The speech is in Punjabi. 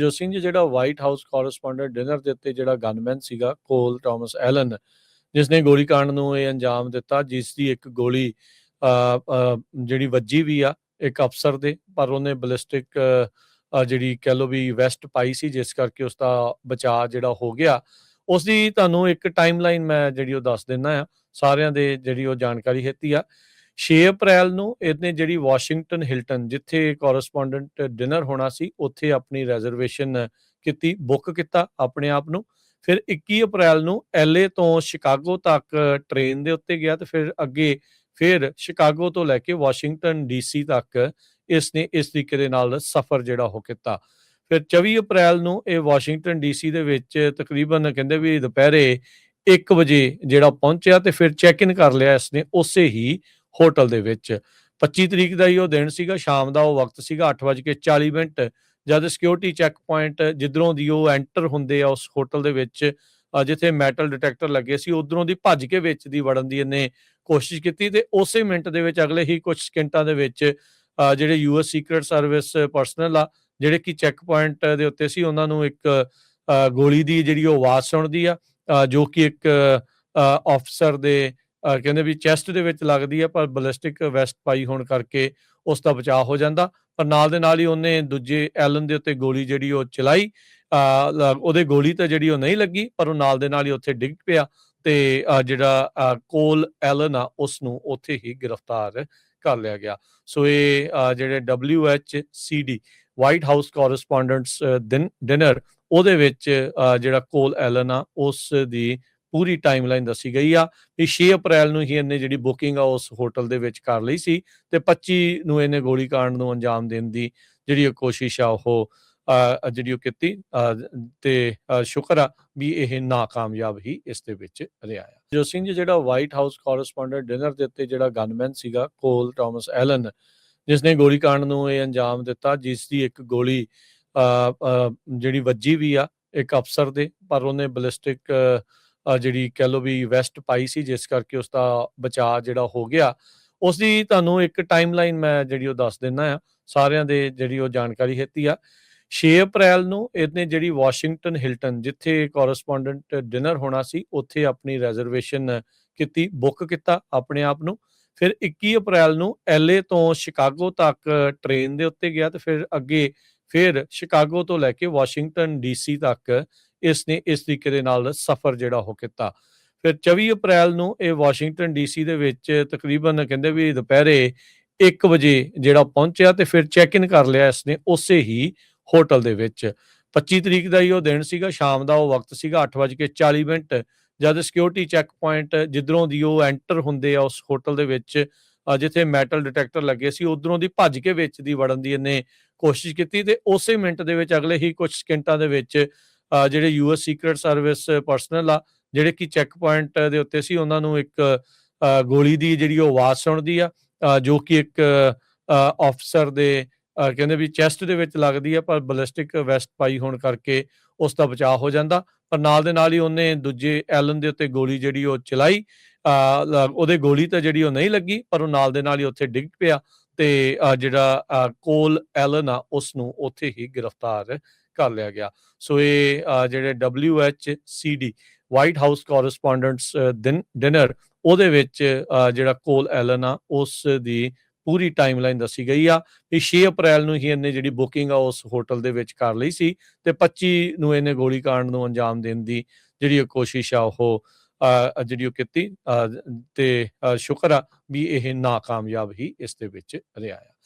ਜੋ ਸਿੰਘ ਜੀ ਜਿਹੜਾ ਵਾਈਟ ਹਾਊਸ ਕੋਰਸਪੋਂਡੈਂਟ ਡਿਨਰ ਦੇ ਉੱਤੇ ਜਿਹੜਾ ਗਨਮੈਨ ਸੀਗਾ ਕੋਲ ਥਾਮਸ ਐਲਨ, ਜਿਸਨੇ ਗੋਲੀकांड ਨੂੰ ਇਹ ਅੰਜਾਮ ਦਿੱਤਾ, ਜਿਸ ਦੀ ਇੱਕ ਗੋਲੀ ਜਿਹੜੀ ਵੱਜੀ ਵੀ ਆ ਇੱਕ ਅਫਸਰ ਦੇ, ਪਰ ਉਹਨੇ ਬਲਿਸਟਿਕ ਜਿਹੜੀ ਕਹਿ ਲਓ ਵੀ ਵੈਸਟ ਪਾਈ ਸੀ, ਜਿਸ ਕਰਕੇ ਉਸ ਦਾ ਬਚਾਅ ਜਿਹੜਾ ਹੋ ਗਿਆ। ਉਸ ਦੀ ਤੁਹਾਨੂੰ ਇੱਕ ਟਾਈਮਲਾਈਨ ਮੈਂ ਜਿਹੜੀ ਉਹ ਦੱਸ ਦਿੰਦਾ ਆ, ਸਾਰਿਆਂ ਦੇ ਜਿਹੜੀ ਉਹ ਜਾਣਕਾਰੀ ਹੈਤੀ ਆ। 6 ਅਪ੍ਰੈਲ ਨੂੰ ਇਹਨੇ ਜਿਹੜੀ ਵਾਸ਼ਿੰਗਟਨ ਹਿਲਟਨ, ਜਿੱਥੇ ਕੋਰਸਪੋਂਡੈਂਟ ਡਿਨਰ ਹੋਣਾ ਸੀ, ਉੱਥੇ ਆਪਣੀ ਰਿਜ਼ਰਵੇਸ਼ਨ ਕੀਤੀ, ਬੁੱਕ ਕੀਤਾ ਆਪਣੇ ਆਪ ਨੂੰ। ਫਿਰ 21 ਅਪ੍ਰੈਲ ਨੂੰ LA ਤੋਂ ਸ਼ਿਕਾਗੋ ਤੱਕ ਟ੍ਰੇਨ ਦੇ ਉੱਤੇ ਗਿਆ, ਤੇ ਫਿਰ ਅੱਗੇ ਫਿਰ ਸ਼ਿਕਾਗੋ ਤੋਂ ਲੈ ਕੇ ਵਾਸ਼ਿੰਗਟਨ DC ਤੱਕ ਇਸਨੇ ਇਸ ਤਰੀਕੇ ਦੇ ਨਾਲ ਸਫ਼ਰ ਜਿਹੜਾ ਉਹ ਕੀਤਾ। ਫਿਰ 24 ਅਪ੍ਰੈਲ ਨੂੰ ਇਹ ਵਾਸ਼ਿੰਗਟਨ DC ਦੇ ਵਿੱਚ ਤਕਰੀਬਨ ਕਹਿੰਦੇ ਵੀ ਦੁਪਹਿਰੇ 1 ਵਜੇ ਜਿਹੜਾ ਪਹੁੰਚਿਆ, ਤੇ ਫਿਰ ਚੈੱਕ ਇਨ ਕਰ ਲਿਆ ਇਸਨੇ ਉਸੇ ਹੀ ਹੋਟਲ ਦੇ ਵਿੱਚ। 25 ਤਰੀਕ ਦਾ ਹੀ ਉਹ ਦਿਨ ਸੀਗਾ, ਸ਼ਾਮ ਦਾ ਉਹ ਵਕਤ ਸੀਗਾ 8:40, ਜਦ ਸਿਕਿਉਰਿਟੀ ਚੈੱਕ ਪੁਆਇੰਟ ਜਿੱਧਰੋਂ ਦੀ ਉਹ ਐਂਟਰ ਹੁੰਦੇ ਆ ਉਸ ਹੋਟਲ ਦੇ ਵਿੱਚ, ਜਿੱਥੇ ਮੈਟਲ ਡਿਟੈਕਟਰ ਲੱਗੇ ਸੀ, ਉਧਰੋਂ ਦੀ ਭੱਜ ਕੇ ਵਿੱਚ ਦੀ ਵੜਨ ਦੀ ਇਹਨੇ ਕੋਸ਼ਿਸ਼ ਕੀਤੀ, ਤੇ ਉਸੇ ਮਿੰਟ ਦੇ ਵਿੱਚ ਅਗਲੇ ਹੀ ਕੁਝ ਸਕਿੰਟਾਂ ਦੇ ਵਿੱਚ ਜਿਹੜੇ US ਸੀਕ੍ਰੇਟ ਸਰਵਿਸ ਪਰਸਨਲ ਆ, ਜਿਹੜੇ ਕਿ ਚੈੱਕ ਪੁਆਇੰਟ ਦੇ ਉੱਤੇ ਸੀ, ਉਹਨਾਂ ਨੂੰ ਇੱਕ ਗੋਲੀ ਦੀ ਜਿਹੜੀ ਉਹ ਆਵਾਜ਼ ਸੁਣਦੀ ਆ, ਜੋ ਕਿ ਇੱਕ ਆਫਿਸਰ ਦੇ ਕਹਿੰਦੇ ਵੀ ਚੈਸਟ ਦੇ ਵਿੱਚ ਲੱਗਦੀ ਆ, ਪਰ ਬਲਿਸਟਿਕ ਵੈਸਟ ਪਾਈ ਹੋਣ ਕਰਕੇ ਉਸ ਦਾ ਬਚਾਅ ਹੋ ਜਾਂਦਾ। ਪਰ ਨਾਲ ਦੇ ਨਾਲ ਹੀ ਉਹਨੇ ਦੂਜੇ ਐਲਨ ਦੇ ਉੱਤੇ ਗੋਲੀ ਜਿਹੜੀ ਉਹ ਚਲਾਈ, ਉਹਦੇ ਗੋਲੀ ਤਾਂ ਜਿਹੜੀ ਉਹ ਨਹੀਂ ਲੱਗੀ, ਪਰ ਉਹ ਨਾਲ ਦੇ ਨਾਲ ਹੀ ਉੱਥੇ ਡਿੱਗ ਪਿਆ, ਤੇ ਜਿਹੜਾ ਕੋਲ ਐਲਨ ਆ ਉਸ ਨੂੰ ਉੱਥੇ ਹੀ ਗ੍ਰਿਫਤਾਰ ਕਰ ਲਿਆ ਗਿਆ। ਸੋ ਇਹ ਜਿਹੜੇ WHCD ਵਾਈਟ ਹਾਊਸ ਕੋਰਸਪੋਂਡੈਂਟਸ ਡਿਨਰ, ਉਹਦੇ ਵਿੱਚ ਜਿਹੜਾ ਕੋਲ ਐਲਨ ਆ ਉਸ ਦੀ ਪੂਰੀ ਟਾਈਮਲਾਈਨ ਦੱਸੀ ਗਈ ਆ ਵੀ 6 ਅਪ੍ਰੈਲ ਨੂੰ ਹੀ ਇਹਨੇ ਜਿਹੜੀ ਬੁਕਿੰਗ ਆ ਉਸ ਹੋਟਲ ਦੇ ਵਿੱਚ ਕਰ ਲਈ ਸੀ, ਤੇ 25 ਨੂੰ ਇਹਨੇ ਗੋਲੀकांड ਨੂੰ ਅੰਜਾਮ ਦੇਣ ਦੀ ਜਿਹੜੀ ਕੋਸ਼ਿਸ਼ ਆ ਉਹ ਜਿਹੜੀ ਉਹ ਕੀਤੀ, ਤੇ ਸ਼ੁਕਰ ਆ ਵੀ ਇਹ ਨਾਕਾਮਯਾਬ ਹੀ ਇਸ ਦੇ ਵਿੱਚ ਰਿਹਾ ਆ। ਜੋ ਸਿੰਘ ਜੀ ਜਿਹੜਾ ਵਾਈਟ ਹਾਊਸ ਕੋਰਸਪੋਂਡੈਂਟ ਡਿਨਰ ਦੇ ਉੱਤੇ ਜਿਹੜਾ ਗਨਮੈਨ ਸੀਗਾ ਕੋਲ ਥਾਮਸ ਐਲਨ, ਜਿਸਨੇ ਗੋਲੀकांड ਨੂੰ ਇਹ ਅੰਜਾਮ ਦਿੱਤਾ, ਜਿਸ ਦੀ ਇੱਕ ਗੋਲੀ ਜਿਹੜੀ ਵੱਜੀ ਵੀ ਆ ਇੱਕ ਅਫਸਰ ਦੇ, ਪਰ ਉਹਨੇ ਬਲਿਸਟਿਕ ਜਿਹੜੀ ਕਹਿ ਲਓ ਵੀ ਵੈਸਟ ਪਾਈ ਸੀ, ਜਿਸ ਕਰਕੇ ਉਸ ਦਾ ਬਚਾਅ ਜਿਹੜਾ ਹੋ ਗਿਆ। ਉਸ ਦੀ ਤੁਹਾਨੂੰ ਇੱਕ ਟਾਈਮਲਾਈਨ ਮੈਂ ਜਿਹੜੀ ਉਹ ਦੱਸ ਦਿੰਦਾ ਆ, ਸਾਰਿਆਂ ਦੇ ਜਿਹੜੀ ਉਹ ਜਾਣਕਾਰੀ ਹੈਤੀ ਆ। 6 ਅਪ੍ਰੈਲ ਨੂੰ ਇਹਨੇ ਜਿਹੜੀ ਵਾਸ਼ਿੰਗਟਨ ਹਿਲਟਨ, ਜਿੱਥੇ ਕੋਰਸਪੋਂਡੈਂਟ ਡਿਨਰ ਹੋਣਾ ਸੀ, ਉੱਥੇ ਆਪਣੀ ਰਿਜ਼ਰਵੇਸ਼ਨ ਕੀਤੀ, ਬੁੱਕ ਕੀਤਾ ਆਪਣੇ ਆਪ ਨੂੰ। ਫਿਰ 21 ਅਪ੍ਰੈਲ ਨੂੰ LA ਤੋਂ ਸ਼ਿਕਾਗੋ ਤੱਕ ਟ੍ਰੇਨ ਦੇ ਉੱਤੇ ਗਿਆ, ਤੇ ਫਿਰ ਅੱਗੇ ਫਿਰ ਸ਼ਿਕਾਗੋ ਤੋਂ ਲੈ ਕੇ ਵਾਸ਼ਿੰਗਟਨ DC ਤੱਕ ਇਸਨੇ ਇਸ ਤਰੀਕੇ ਦੇ ਨਾਲ ਸਫ਼ਰ ਜਿਹੜਾ ਉਹ ਕੀਤਾ। ਫਿਰ 24 ਅਪ੍ਰੈਲ ਨੂੰ ਇਹ ਵਾਸ਼ਿੰਗਟਨ DC ਦੇ ਵਿੱਚ ਤਕਰੀਬਨ ਕਹਿੰਦੇ ਵੀ ਦੁਪਹਿਰੇ 1 ਵਜੇ ਜਿਹੜਾ ਪਹੁੰਚਿਆ, ਤੇ ਫਿਰ ਚੈੱਕ ਇਨ ਕਰ ਲਿਆ ਇਸਨੇ ਉਸੇ ਹੀ ਹੋਟਲ ਦੇ ਵਿੱਚ। 25 ਤਰੀਕ ਦਾ ਹੀ ਉਹ ਦਿਨ ਸੀਗਾ, ਸ਼ਾਮ ਦਾ ਉਹ ਵਕਤ ਸੀਗਾ 8:40, ਜਦ ਸਿਕਿਉਰਿਟੀ ਚੈੱਕ ਪੁਆਇੰਟ ਜਿੱਧਰੋਂ ਦੀ ਉਹ ਐਂਟਰ ਹੁੰਦੇ ਆ ਉਸ ਹੋਟਲ ਦੇ ਵਿੱਚ, ਜਿੱਥੇ ਮੈਟਲ ਡਿਟੈਕਟਰ ਲੱਗੇ ਸੀ, ਉਧਰੋਂ ਦੀ ਭੱਜ ਕੇ ਵਿੱਚ ਦੀ ਵੜਨ ਦੀ ਇਹਨੇ ਕੋਸ਼ਿਸ਼ ਕੀਤੀ, ਤੇ ਉਸੇ ਮਿੰਟ ਦੇ ਵਿੱਚ ਅਗਲੇ ਹੀ ਕੁਝ ਸਕਿੰਟਾਂ ਦੇ ਵਿੱਚ ਜਿਹੜੇ US ਸੀਕ੍ਰੇਟ ਸਰਵਿਸ ਪਰਸਨਲ ਆ, ਜਿਹੜੇ ਕਿ ਚੈੱਕ ਪੁਆਇੰਟ ਦੇ ਉੱਤੇ ਸੀ, ਉਹਨਾਂ ਨੂੰ ਇੱਕ ਗੋਲੀ ਦੀ ਜਿਹੜੀ ਉਹ ਆਵਾਜ਼ ਸੁਣਦੀ ਆ, ਜੋ ਕਿ ਇੱਕ ਆਫਿਸਰ ਦੇ ਕਹਿੰਦੇ ਵੀ ਚੈਸਟ ਦੇ ਵਿੱਚ ਲੱਗਦੀ ਆ, ਪਰ ਬਲਿਸਟਿਕ ਵੈਸਟ ਪਾਈ ਹੋਣ ਕਰਕੇ ਉਸ ਦਾ ਬਚਾਅ ਹੋ ਜਾਂਦਾ। ਪਰ ਨਾਲ ਦੇ ਨਾਲ ਹੀ ਉਹਨੇ ਦੂਜੇ ਐਲਨ ਦੇ ਉੱਤੇ ਗੋਲੀ ਜਿਹੜੀ ਉਹ ਚਲਾਈ, ਉਹਦੇ ਗੋਲੀ ਤਾਂ ਜਿਹੜੀ ਉਹ ਨਹੀਂ ਲੱਗੀ, ਪਰ ਉਹ ਨਾਲ ਦੇ ਨਾਲ ਹੀ ਉੱਥੇ ਡਿੱਗ ਪਿਆ, ਤੇ ਜਿਹੜਾ ਕੋਲ ਐਲਨ ਆ ਉਸ ਨੂੰ ਉੱਥੇ ਹੀ ਗ੍ਰਿਫਤਾਰ ਕਰ ਲਿਆ ਗਿਆ। ਸੋ ਇਹ ਜਿਹੜੇ WHCD ਵਾਈਟ ਹਾਊਸ ਕੋਰਸਪੋਂਡੈਂਟਸ ਡਿਨਰ, ਉਹਦੇ ਵਿੱਚ ਜਿਹੜਾ ਕੋਲ ਐਲਨ ਆ ਉਸ ਦੀ ਪੂਰੀ ਟਾਈਮਲਾਈਨ ਦੱਸੀ ਗਈ ਆ ਵੀ 6 ਅਪ੍ਰੈਲ ਨੂੰ ਹੀ ਇਹਨੇ ਜਿਹੜੀ ਬੁਕਿੰਗ ਆ ਉਸ ਹੋਟਲ ਦੇ ਵਿੱਚ ਕਰ ਲਈ ਸੀ, ਤੇ 25 ਨੂੰ ਇਹਨੇ ਗੋਲੀकांड ਨੂੰ ਅੰਜਾਮ ਦੇਣ ਦੀ ਜਿਹੜੀ ਕੋਸ਼ਿਸ਼ ਆ ਉਹ ਜਿਹੜੀ ਉਹ ਕੀਤੀ, ਤੇ ਸ਼ੁਕਰ ਆ ਵੀ ਇਹ ਨਾਕਾਮਯਾਬ ਹੀ ਇਸ ਦੇ ਵਿੱਚ ਰਿਹਾ ਆ।